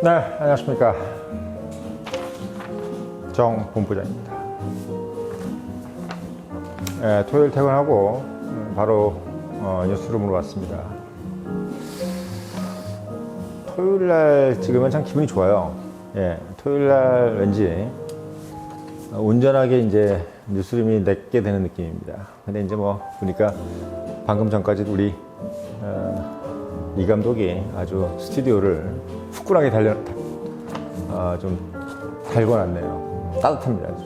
네, 안녕하십니까. 정 본부장입니다. 네, 토요일 퇴근하고 바로 뉴스룸으로 왔습니다. 토요일날 찍으면 참 기분이 좋아요. 예, 토요일날 왠지 온전하게 이제 뉴스룸이 내게 되는 느낌입니다. 근데 이제 뭐 보니까 방금 전까지도 우리 이 감독이 아주 스튜디오를 후끈하게 좀 달궈놨네요. 따뜻합니다. 아주.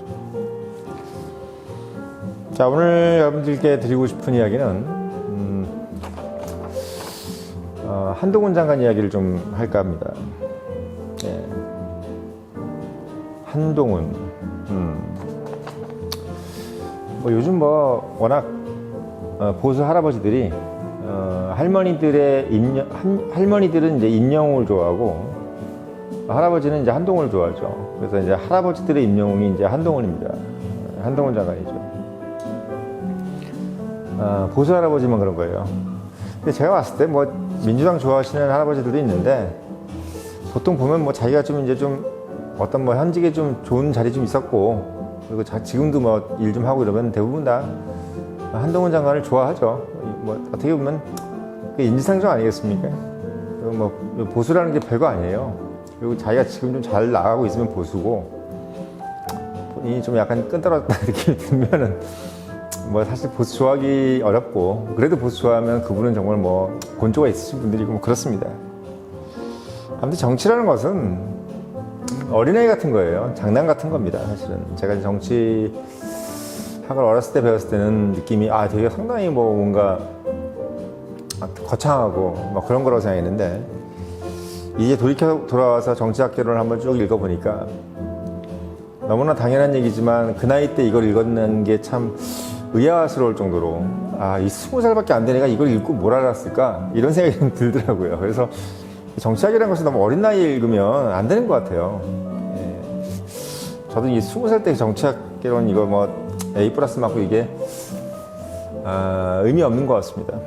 자, 오늘 여러분들께 드리고 싶은 이야기는 한동훈 장관 이야기를 좀 할까 합니다. 예. 한동훈. 뭐 요즘 뭐 워낙 보수 할아버지들이 할머니들은 이제 임영웅을 좋아하고 할아버지는 이제 한동훈을 좋아하죠. 그래서 이제 할아버지들의 임영웅이 이제 한동훈입니다. 한동훈 장관이죠. 보수 할아버지만 그런 거예요. 근데 제가 봤을 때 뭐 민주당 좋아하시는 할아버지들도 있는데 보통 보면 뭐 자기가 좀 이제 좀 어떤 뭐 현직에 좀 좋은 자리 좀 있었고 그리고 지금도 뭐 일 좀 하고 이러면 대부분 다 한동훈 장관을 좋아하죠. 뭐 어떻게 보면 인지상정 아니겠습니까? 그리고 뭐 보수라는 게 별거 아니에요. 그리고 자기가 지금 좀 잘 나가고 있으면 보수고 본인이 좀 약간 끈떨어졌다는 느낌이 들면은 뭐 사실 보수 좋아하기 어렵고 그래도 보수 좋아하면 그분은 정말 뭐 곤조가 있으신 분들이고 뭐 그렇습니다. 아무튼 정치라는 것은 어린아이 같은 거예요. 장난 같은 겁니다. 사실은 제가 정치학을 어렸을 때 배웠을 때는 느낌이 되게 상당히 뭐 뭔가 거창하고 뭐 그런 거라고 생각했는데 이제 돌아와서 정치학개론을 한번 쭉 읽어보니까 너무나 당연한 얘기지만 그 나이 때 이걸 읽었는 게 참 의아스러울 정도로 이 20살밖에 안 된 애가 이걸 읽고 뭘 알았을까 이런 생각이 좀 들더라고요. 그래서 정치학이라는 것이 너무 어린 나이에 읽으면 안 되는 것 같아요. 예. 저도 이 20살 때 정치학개론 이거 뭐 A+ 맞고 이게 의미 없는 것 같습니다.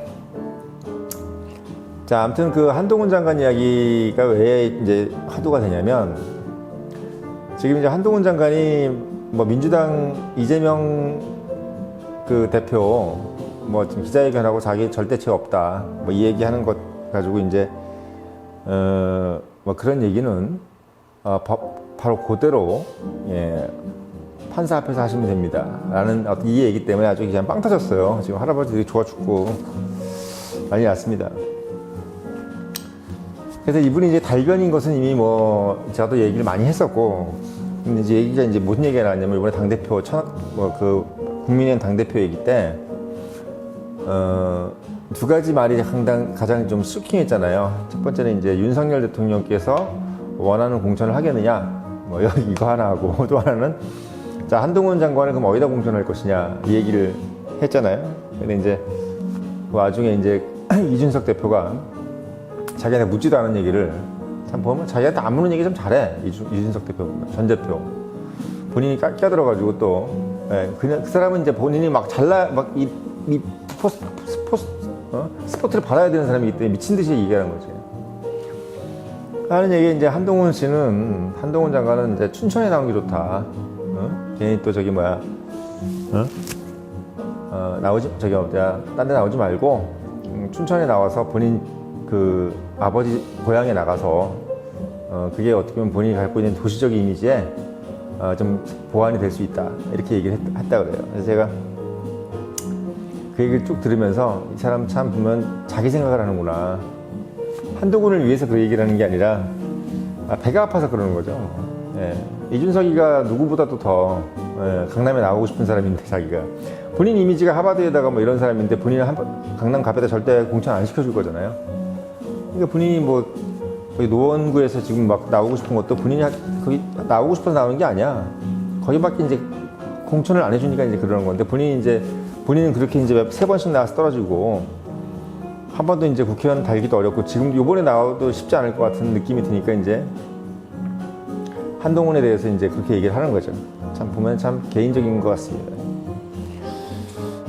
자, 아무튼 그 한동훈 장관 이야기가 왜 이제 화두가 되냐면 지금 이제 한동훈 장관이 뭐 민주당 이재명 그 대표 뭐 지금 기자회견하고 자기 절대체 없다 뭐 이 얘기하는 것 가지고 이제 뭐 그런 얘기는 바로 그대로 예, 판사 앞에서 하시면 됩니다 라는 이 얘기 때문에 아주 그냥 빵 터졌어요. 지금 할아버지들이 좋아 죽고 난리 났습니다. 그래서 이분이 이제 달변인 것은 이미 뭐 저도 얘기를 많이 했었고 근데 이제 얘기가 이제 무슨 얘기가 나왔냐면 이번에 당대표 국민의힘 당대표 얘기 때 두 가지 말이 가장 좀 쇼킹했잖아요. 첫 번째는 이제 윤석열 대통령께서 원하는 공천을 하겠느냐 뭐 이거 하나 하고 또 하나는 자 한동훈 장관을 그럼 어디다 공천할 것이냐 이 얘기를 했잖아요. 근데 이제 그 와중에 이제 이준석 대표가 자기한테 묻지도 않은 얘기를 참 보면 자기한테 안 묻는 얘기 좀 잘해. 이준석 대표 전 대표 본인이 끼어들어가지고 또 그냥 그 사람은 이제 본인이 막 이 스포트를 받아야 되는 사람이기 때문에 미친 듯이 얘기하는 거지. 하는 얘기 이제 한동훈 장관은 이제 춘천에 나온 게 좋다. 괜히 또 저기 뭐야 딴 데 나오지 말고 춘천에 나와서 본인 그 아버지 고향에 나가서 그게 어떻게 보면 본인이 갖고 있는 도시적인 이미지에 좀 보완이 될 수 있다 이렇게 얘기를 했다 그래요. 그래서 제가 그 얘기를 쭉 들으면서 이 사람 참 보면 자기 생각을 하는구나. 한동훈을 위해서 그 얘기를 하는 게 아니라 배가 아파서 그러는 거죠. 예. 이준석이가 누구보다도 더 강남에 나오고 싶은 사람인데 자기가 본인 이미지가 하버드에다가 뭐 이런 사람인데 본인은 강남 갑에다 절대 공천 안 시켜줄 거잖아요. 그러니까 본인이 뭐 거기 노원구에서 지금 막 나오고 싶은 것도 본인이 거기 나오고 싶어서 나오는 게 아니야. 거기밖에 이제 공천을 안 해주니까 이제 그러는 건데 본인은 그렇게 이제 3번씩 나와서 떨어지고 한 번도 이제 국회의원 달기도 어렵고 지금 요번에 나와도 쉽지 않을 것 같은 느낌이 드니까 이제 한동훈에 대해서 이제 그렇게 얘기를 하는 거죠. 참 보면 참 개인적인 것 같습니다.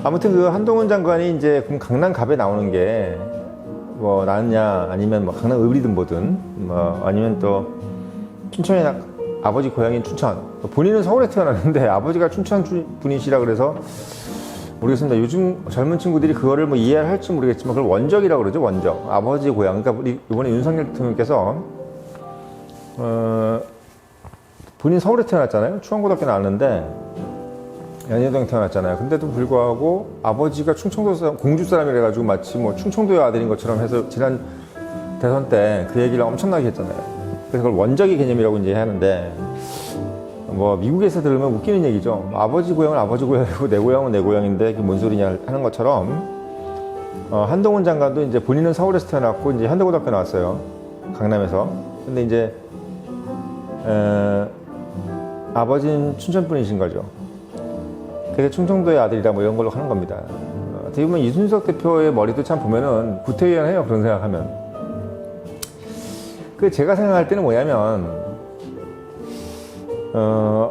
아무튼 그 한동훈 장관이 이제 강남 갑에 나오는 게 뭐 낳았냐, 아니면 뭐 강남 을이든 뭐든, 뭐 아니면 또 춘천에 아버지 고향인 춘천, 본인은 서울에 태어났는데 아버지가 춘천 분이시라 그래서 모르겠습니다. 요즘 젊은 친구들이 그거를 뭐 이해를 할지 모르겠지만 그걸 원적이라고 그러죠. 원적, 아버지 고향. 그러니까 우리 이번에 윤석열 대통령께서 본인 서울에 태어났잖아요. 충안고등학교 나왔는데 연희동에 태어났잖아요. 근데도 불구하고 아버지가 충청도 사람, 공주 사람이라 가지고 마치 뭐 충청도의 아들인 것처럼 해서 지난 대선 때 그 얘기를 엄청나게 했잖아요. 그래서 그걸 원적의 개념이라고 이제 하는데, 뭐 미국에서 들으면 웃기는 얘기죠. 아버지 고향은 아버지 고향이고 내 고향은 내 고향인데 그게 뭔 소리냐 하는 것처럼, 한동훈 장관도 이제 본인은 서울에서 태어났고 이제 현대고등학교 나왔어요. 강남에서. 근데 이제 아버지는 춘천 분이신 거죠. 그래서 충청도의 아들이다 뭐 이런 걸로 하는 겁니다. 어떻게 보면 이준석 대표의 머리도 참 보면은 구태의연해요. 그런 생각하면. 그 제가 생각할 때는 뭐냐면,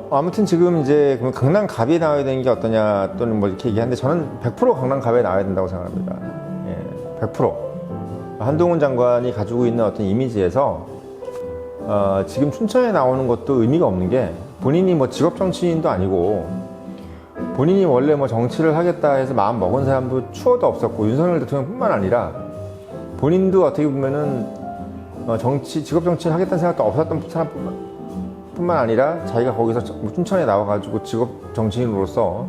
아무튼 지금 이제 강남 갑이 나와야 되는 게 어떠냐 또는 뭐 이렇게 얘기하는데, 저는 100% 강남 갑에 나와야 된다고 생각합니다. 예, 100%. 한동훈 장관이 가지고 있는 어떤 이미지에서 지금 춘천에 나오는 것도 의미가 없는 게, 본인이 뭐 직업 정치인도 아니고 본인이 원래 뭐 정치를 하겠다 해서 마음 먹은 사람도 추워도 없었고, 윤석열 대통령뿐만 아니라 본인도 어떻게 보면은 직업 정치를 하겠다는 생각도 없었던 사람뿐만 아니라 자기가 거기서 춘천에 나와가지고 직업 정치인으로서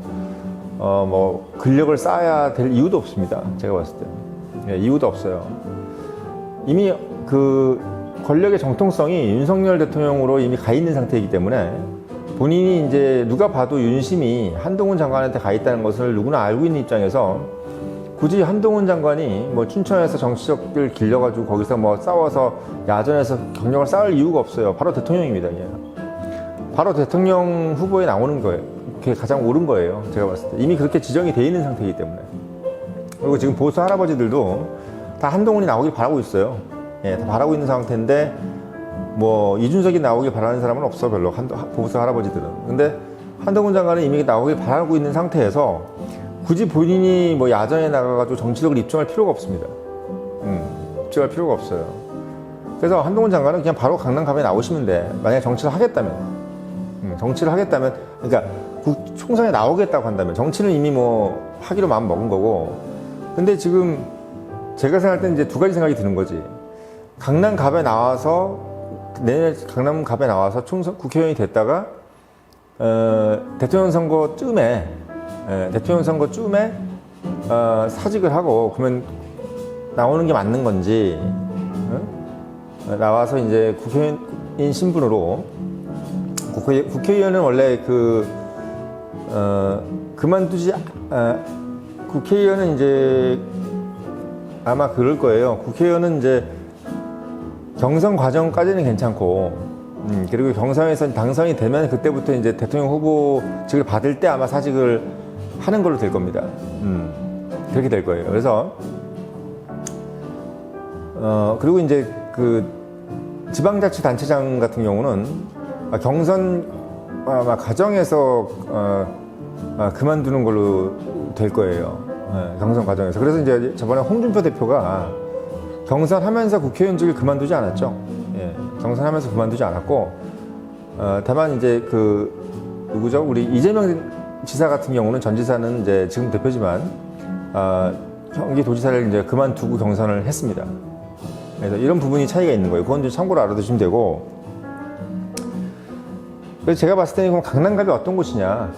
뭐 근력을 쌓아야 될 이유도 없습니다. 제가 봤을 때. 예, 이유도 없어요. 이미 그 권력의 정통성이 윤석열 대통령으로 이미 가 있는 상태이기 때문에, 본인이 이제 누가 봐도 윤심이 한동훈 장관한테 가 있다는 것을 누구나 알고 있는 입장에서 굳이 한동훈 장관이 뭐 춘천에서 정치적을 길러가지고 거기서 뭐 싸워서 야전에서 경력을 쌓을 이유가 없어요. 바로 대통령입니다. 그냥. 바로 대통령 후보에 나오는 거예요. 그게 가장 옳은 거예요. 제가 봤을 때. 이미 그렇게 지정이 돼 있는 상태이기 때문에. 그리고 지금 보수 할아버지들도 다 한동훈이 나오길 바라고 있어요. 예, 다 바라고 있는 상태인데, 뭐 이준석이 나오길 바라는 사람은 없어, 별로. 보수 할아버지들은. 근데 한동훈 장관은 이미 나오길 바라고 있는 상태에서 굳이 본인이 뭐 야전에 나가가지고 정치력을 입증할 필요가 없습니다. 입증할 필요가 없어요. 그래서 한동훈 장관은 그냥 바로 강남 갑에 나오시면 돼. 만약에 정치를 하겠다면, 그러니까 총선에 나오겠다고 한다면, 정치는 이미 뭐 하기로 마음 먹은 거고. 근데 지금 제가 생각할 때는 이제 두 가지 생각이 드는 거지. 강남 갑에 나와서, 내년 강남 갑에 나와서 국회의원이 됐다가 대통령 선거쯤에 사직을 하고 그러면 나오는 게 맞는 건지, 나와서 이제 국회의원 신분으로, 국회의원은 원래 국회의원은 이제 아마 그럴 거예요. 국회의원은 이제 경선 과정까지는 괜찮고, 그리고 경선에서 당선이 되면 그때부터 이제 대통령 후보직을 받을 때 아마 사직을 하는 걸로 될 겁니다. 그렇게 될 거예요. 그래서 그리고 이제 그 지방자치단체장 같은 경우는 경선 아마 과정에서 그만두는 걸로 될 거예요. 경선 과정에서. 그래서 이제 저번에 홍준표 대표가 경선하면서 국회의원직을 그만두지 않았죠. 예, 경선하면서 그만두지 않았고, 다만 이제 누구죠? 우리 이재명 지사 같은 경우는, 전 지사는 이제 지금 대표지만 경기도지사를 이제 그만두고 경선을 했습니다. 그래서 이런 부분이 차이가 있는 거예요. 그건 좀 참고로 알아두시면 되고. 그래서 제가 봤을 때는 강남갑이 어떤 곳이냐,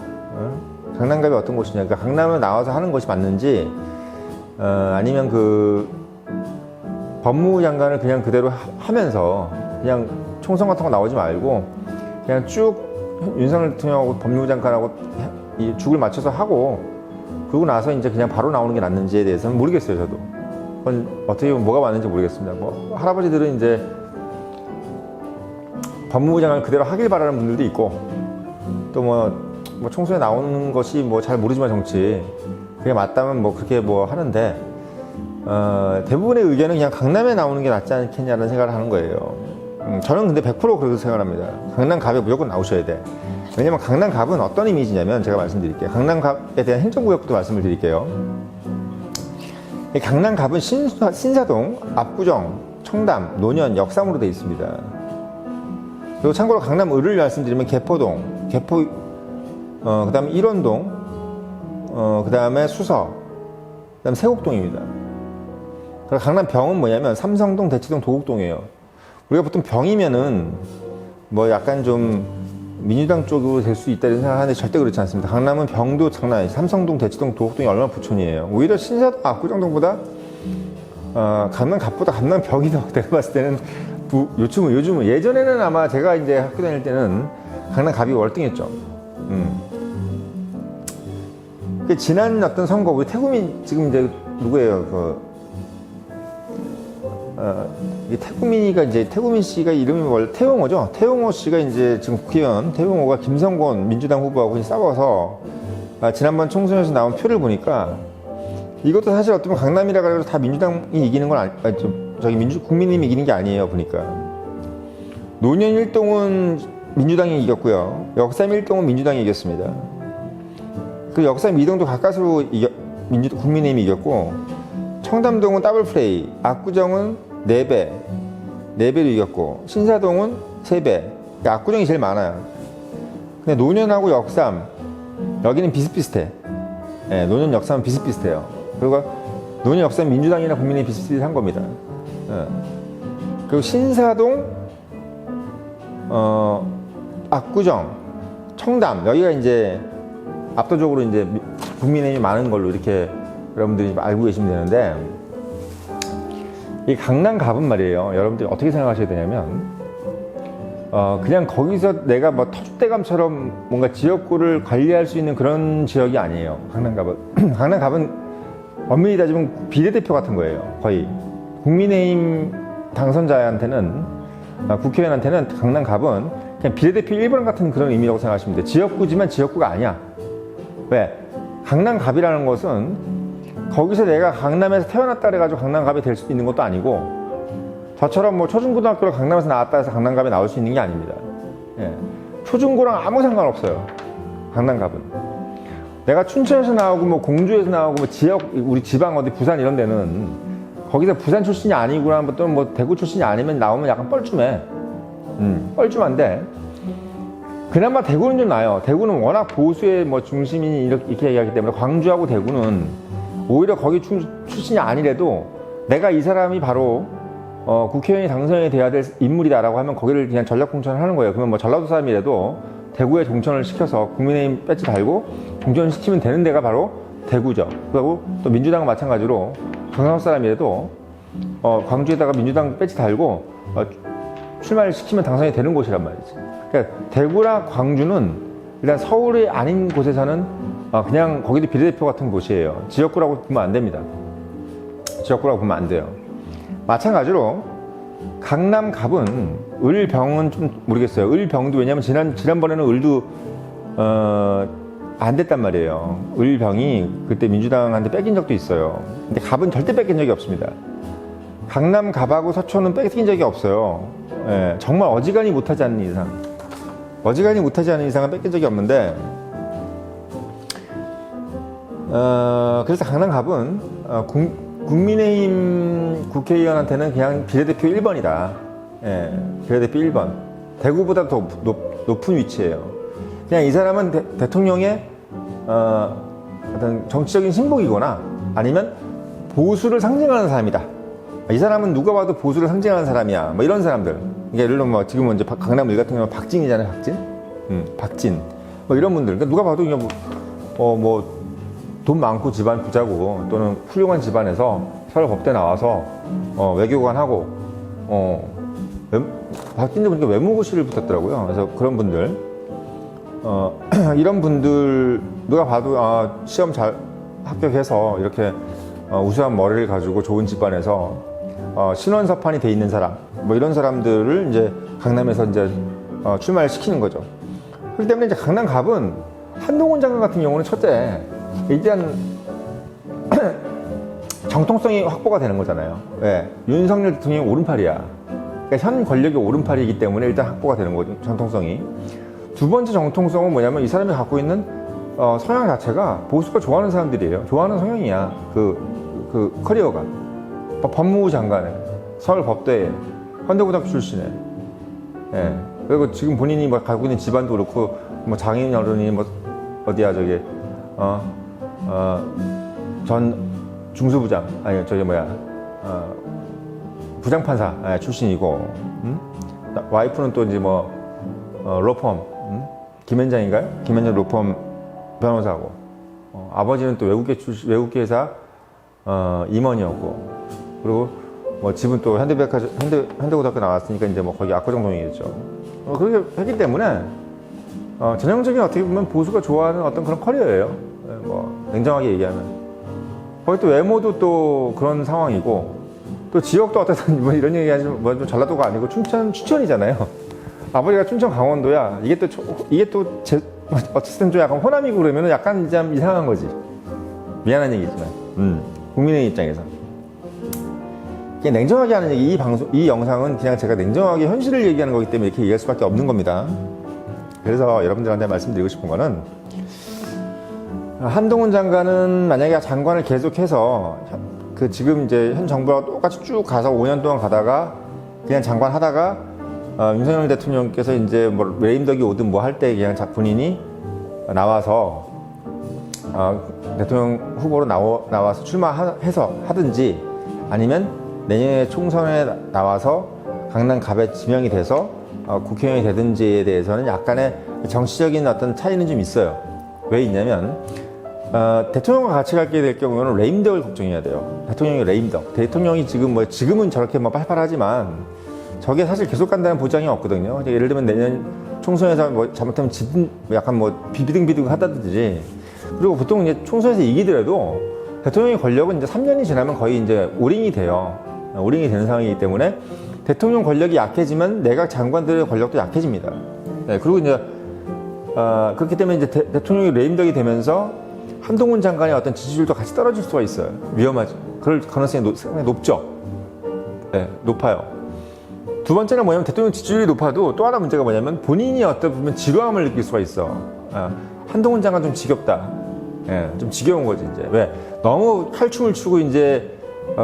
강남갑이 어떤 곳이냐, 그러니까 강남에 나와서 하는 것이 맞는지, 아니면 법무부 장관을 그냥 그대로 하면서 그냥 총선 같은 거 나오지 말고 그냥 쭉 윤석열 대통령하고 법무부 장관하고 이 죽을 맞춰서 하고, 그러고 나서 이제 그냥 바로 나오는 게 낫는지에 대해서는 모르겠어요. 저도 그건 어떻게 보면 뭐가 맞는지 모르겠습니다. 뭐 할아버지들은 이제 법무부 장관을 그대로 하길 바라는 분들도 있고, 또 뭐 총선에 나오는 것이 뭐 잘 모르지만 정치 그게 맞다면 뭐 그렇게 뭐 하는데, 대부분의 의견은 그냥 강남에 나오는 게 낫지 않겠냐는 생각을 하는 거예요. 저는 근데 100% 그렇게 생각합니다. 강남 갑에 무조건 나오셔야 돼. 왜냐면 강남 갑은 어떤 이미지냐면, 제가 말씀드릴게요. 강남 갑에 대한 행정구역부터 말씀을 드릴게요. 이 강남갑은 신사동, 압구정, 청담, 노년, 역삼으로 되어 있습니다. 그리고 참고로 강남을을 말씀드리면 개포동, 그 다음에 일원동, 그 다음에 수서, 그 다음에 세곡동입니다. 그리고 강남병은 뭐냐면 삼성동, 대치동, 도곡동이에요. 우리가 보통 병이면은 뭐 약간 좀 민주당 쪽으로 될 수 있다는 생각하는데 절대 그렇지 않습니다. 강남은 병도 장난 아니에요. 삼성동, 대치동, 도곡동이 얼마나 부촌이에요. 오히려 신사동, 압구정동보다 강남갑보다 강남병이 더 내가 봤을 때는 요즘은 예전에는 아마 제가 이제 학교 다닐 때는 강남갑이 월등했죠. 지난 어떤 선거 우리 태구민 지금 이제 누구예요? 태구민 씨가 이름이 원래 태용호죠. 태용호 씨가 이제 지금 국회의원 태용호가 김성곤 민주당 후보하고 싸워서 지난번 총선에서 나온 표를 보니까 이것도 사실 어떻게 보면 강남이라 그래서 다 민주당이 이기는 건 국민의힘이 이기는 게 아니에요. 보니까 노년 1동은 민주당이 이겼고요. 역삼 1동은 민주당이 이겼습니다. 그 역삼 2동도 가까스로 국민의힘이 이겼고, 청담동은 더블 플레이, 압구정은 4배로 이겼고, 신사동은 3배. 압구정이 제일 많아요. 근데 노년하고 역삼, 여기는 비슷비슷해. 네, 노년, 역삼은 비슷비슷해요. 그리고 노년, 역삼, 민주당이나 국민의힘이 비슷비슷한 겁니다. 네. 그리고 신사동, 압구정, 청담, 여기가 이제 압도적으로 이제 국민의힘이 많은 걸로 이렇게 여러분들이 알고 계시면 되는데, 이 강남갑은 말이에요. 여러분들이 어떻게 생각하셔야 되냐면, 그냥 거기서 내가 뭐 터줏대감처럼 뭔가 지역구를 관리할 수 있는 그런 지역이 아니에요. 강남갑은. 강남갑은 엄밀히 따지면 비례대표 같은 거예요. 거의. 국민의힘 당선자한테는, 국회의원한테는 강남갑은 그냥 비례대표 1번 같은 그런 의미라고 생각하시면 돼요. 지역구지만 지역구가 아니야. 왜? 강남갑이라는 것은 거기서 내가 강남에서 태어났다 그래가지고 강남갑이 될 수도 있는 것도 아니고, 저처럼 뭐 초중고등학교를 강남에서 나왔다 해서 강남갑에 나올 수 있는 게 아닙니다. 예. 초중고랑 아무 상관없어요. 강남갑은. 내가 춘천에서 나오고 뭐 공주에서 나오고 뭐 지역, 우리 지방 어디 부산 이런 데는 거기서 부산 출신이 아니구나 또는 뭐 대구 출신이 아니면 나오면 약간 뻘쭘해. 뻘쭘한데, 그나마 대구는 좀 나아요. 대구는 워낙 보수의 뭐 중심이 이렇게 얘기하기 때문에, 광주하고 대구는 오히려 거기 출신이 아니래도 내가 이 사람이 바로 국회의원이 당선이 돼야 될 인물이다라고 하면 거기를 그냥 전략 공천을 하는 거예요. 그러면 뭐 전라도 사람이라도 대구에 종천을 시켜서 국민의힘 배지 달고 종천시키면 되는 데가 바로 대구죠. 그리고 또 민주당은 마찬가지로 경상도 사람이라도 광주에다가 민주당 배지 달고 출마를 시키면 당선이 되는 곳이란 말이지. 그러니까 대구랑 광주는 일단 서울이 아닌 곳에서는 그냥 거기도 비례대표 같은 곳이에요. 지역구라고 보면 안 됩니다. 지역구라고 보면 안 돼요. 마찬가지로 강남갑은 을병은 좀 모르겠어요. 을병도 왜냐면 지난번에는 을도 안 됐단 말이에요. 을병이 그때 민주당한테 뺏긴 적도 있어요. 근데 갑은 절대 뺏긴 적이 없습니다. 강남갑하고 서초는 뺏긴 적이 없어요. 예, 정말 어지간히 못하지 않는 이상은 뺏긴 적이 없는데, 그래서 강남갑은 국민의힘 국회의원한테는 그냥 비례대표 1번이다. 예, 비례대표 1번. 대구보다 더 높은 위치예요. 그냥 이 사람은 대통령의 어떤 정치적인 신복이거나 아니면 보수를 상징하는 사람이다. 이 사람은 누가 봐도 보수를 상징하는 사람이야. 뭐 이런 사람들. 그러니까 예를 들면 뭐 지금은 이제 강남 일 같은 경우는 박진이잖아요. 박진. 뭐 이런 분들. 그러니까 누가 봐도 그냥 뭐 돈 많고 집안 부자고 또는 훌륭한 집안에서 서울 법대 나와서 외교관 하고 박진도 보니까 외무고시를 붙었더라고요. 그래서 그런 분들 이런 분들 누가 봐도 시험 잘 합격해서 이렇게 우수한 머리를 가지고 좋은 집안에서 신원서판이 돼 있는 사람 뭐 이런 사람들을 이제 강남에서 이제 출마를 시키는 거죠. 그렇기 때문에 이제 강남갑은 한동훈 장관 같은 경우는 첫째 일단 정통성이 확보가 되는 거잖아요. 왜? 윤석열 대통령이 오른팔이야. 그러니까 현 권력이 오른팔이기 때문에 일단 확보가 되는 거죠. 정통성이. 두 번째 정통성은 뭐냐면 이 사람이 갖고 있는 성향 자체가 보수가 좋아하는 사람들이에요. 좋아하는 성향이야. 그 커리어가 법무부 장관에 서울 법대에 현대고등학교 출신에 예. 그리고 지금 본인이 뭐 가고 있는 집안도 그렇고 뭐 장인 어른이 뭐 어디야 저기 전 중수부장 아니 저기 뭐야 부장판사 예, 출신이고 와이프는 또 이제 뭐 로펌 김현장인가요? 김현장 로펌 변호사고 아버지는 또 외국계 회사 임원이었고 그리고 뭐 집은 또 현대고등학교 나왔으니까 이제 뭐 거기 압구정동이겠죠. 그렇게 했기 때문에 전형적인 어떻게 보면 보수가 좋아하는 어떤 그런 커리어예요. 뭐 냉정하게 얘기하면 거기 또 외모도 또 그런 상황이고 또 지역도 어쨌든 뭐 이런 얘기하지 뭐 좀 전라도가 아니고 춘천이잖아요. 아버지가 춘천 강원도야. 이게 또 어쨌든 좀 약간 호남이고 그러면은 약간 좀 이상한 거지. 미안한 얘기지만 국민의 입장에서. 그냥 냉정하게 하는 얘기, 이 영상은 그냥 제가 냉정하게 현실을 얘기하는 거기 때문에 이렇게 얘기할 수밖에 없는 겁니다. 그래서 여러분들한테 말씀드리고 싶은 거는 한동훈 장관은 만약에 장관을 계속해서 그 지금 이제 현 정부와 똑같이 쭉 가서 5년 동안 가다가 그냥 장관 하다가 윤석열 대통령께서 이제 뭐 레임덕이 오든 뭐 할 때 그냥 본인이 나와서 대통령 후보로 나와서 출마해서 하든지 아니면 내년에 총선에 나와서 강남 갑에 지명이 돼서 국회의원이 되든지에 대해서는 약간의 정치적인 어떤 차이는 좀 있어요. 왜 있냐면 대통령과 같이 가게 될 경우에는 레임덕을 걱정해야 돼요. 대통령이 레임덕. 대통령이 지금은 저렇게 뭐 팔팔하지만 저게 사실 계속 간다는 보장이 없거든요. 예를 들면 내년 총선에서 뭐 잘못하면 약간 뭐 비비등비등 하다든지 그리고 보통 이제 총선에서 이기더라도 대통령의 권력은 이제 3년이 지나면 거의 이제 오링이 돼요. 오링이 되는 상황이기 때문에 대통령 권력이 약해지면 내각 장관들의 권력도 약해집니다. 네, 그리고 이제 그렇기 때문에 이제 대통령이 레임덕이 되면서 한동훈 장관의 어떤 지지율도 같이 떨어질 수가 있어요. 위험하죠. 그럴 가능성이 상당히 높죠. 네, 높아요. 두 번째는 뭐냐면 대통령 지지율이 높아도 또 하나 문제가 뭐냐면 본인이 어떤 보면 지루함을 느낄 수가 있어. 한동훈 장관 좀 지겹다. 예, 좀 지겨운 거지 이제. 왜? 너무 칼춤을 추고 이제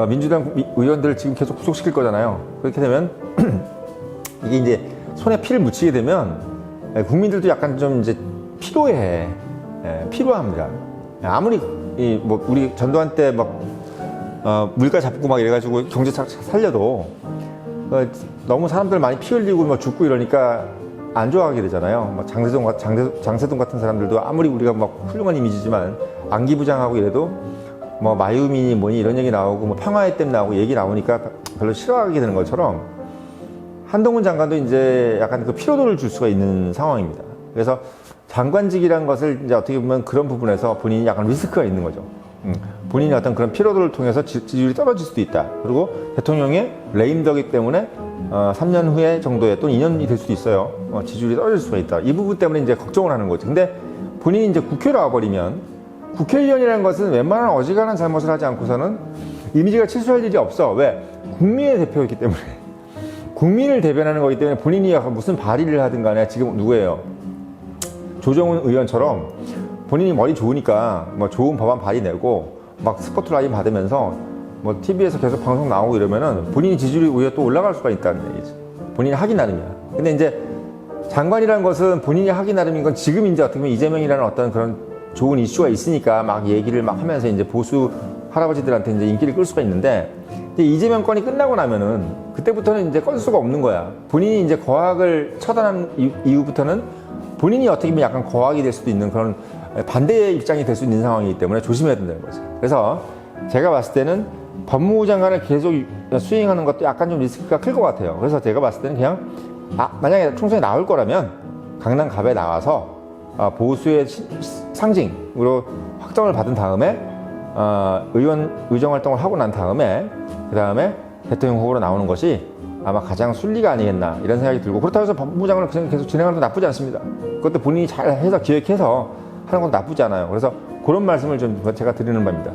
민주당 의원들을 지금 계속 구속시킬 거잖아요. 그렇게 되면 이게 이제 손에 피를 묻히게 되면 국민들도 약간 좀 이제 피로해. 예, 피로합니다. 아무리 뭐 우리 전두환 때 막 물가 잡고 막 이래가지고 경제 살려도 너무 사람들 많이 피 흘리고 막 죽고 이러니까 안 좋아하게 되잖아요. 막 장세동 같은 사람들도 아무리 우리가 막 훌륭한 이미지지만 안기부장하고 이래도 뭐 마유민이 뭐니 이런 얘기 나오고 뭐 평화의 댐 나오고 얘기 나오니까 별로 싫어하게 되는 것처럼 한동훈 장관도 이제 약간 그 피로도를 줄 수가 있는 상황입니다. 그래서 장관직이라는 것을 이제 어떻게 보면 그런 부분에서 본인이 약간 리스크가 있는 거죠. 본인이 어떤 그런 피로도를 통해서 지지율이 떨어질 수도 있다. 그리고 대통령의 레임덕이기 때문에 3년 후에 정도에 또는 2년이 될 수도 있어요. 지지율이 떨어질 수가 있다. 이 부분 때문에 이제 걱정을 하는 거지. 근데 본인이 이제 국회로 와버리면 국회의원이라는 것은 웬만한 어지간한 잘못을 하지 않고서는 이미지가 실수할 일이 없어. 왜? 국민의 대표이기 때문에. 국민을 대변하는 거기 때문에 본인이 약간 무슨 발의를 하든 간에 지금 누구예요? 조정훈 의원처럼 본인이 머리 좋으니까 뭐 좋은 법안 발의내고 막 스포트라이트 받으면서 뭐 TV에서 계속 방송 나오고 이러면은 본인이 지지율이 오히려 또 올라갈 수가 있다는 얘기지. 본인이 하기 나름이야. 근데 이제 장관이라는 것은 본인이 하기 나름인 건 지금 이제 어떻게 보면 이재명이라는 어떤 그런 좋은 이슈가 있으니까 막 얘기를 막 하면서 이제 보수 할아버지들한테 이제 인기를 끌 수가 있는데 이제 이재명 건이 끝나고 나면은 그때부터는 이제 끌 수가 없는 거야. 본인이 이제 거학을 처단한 이후부터는 본인이 어떻게 보면 약간 거학이 될 수도 있는 그런 반대의 입장이 될 수 있는 상황이기 때문에 조심해야 된다는 거죠. 그래서 제가 봤을 때는 법무부 장관을 계속 수행하는 것도 약간 좀 리스크가 클 것 같아요. 그래서 제가 봤을 때는 그냥 만약에 총선에 나올 거라면 강남 갑에 나와서 보수의 상징으로 확정을 받은 다음에 의정 활동을 하고 난 다음에 그 다음에 대통령 후보로 나오는 것이 아마 가장 순리가 아니겠나 이런 생각이 들고 그렇다고 해서 법무부 장관을 그냥 계속 진행하는 건 나쁘지 않습니다. 그것도 본인이 잘 해서 기획해서 하는 건 나쁘지 않아요. 그래서 그런 말씀을 좀 제가 드리는 바입니다.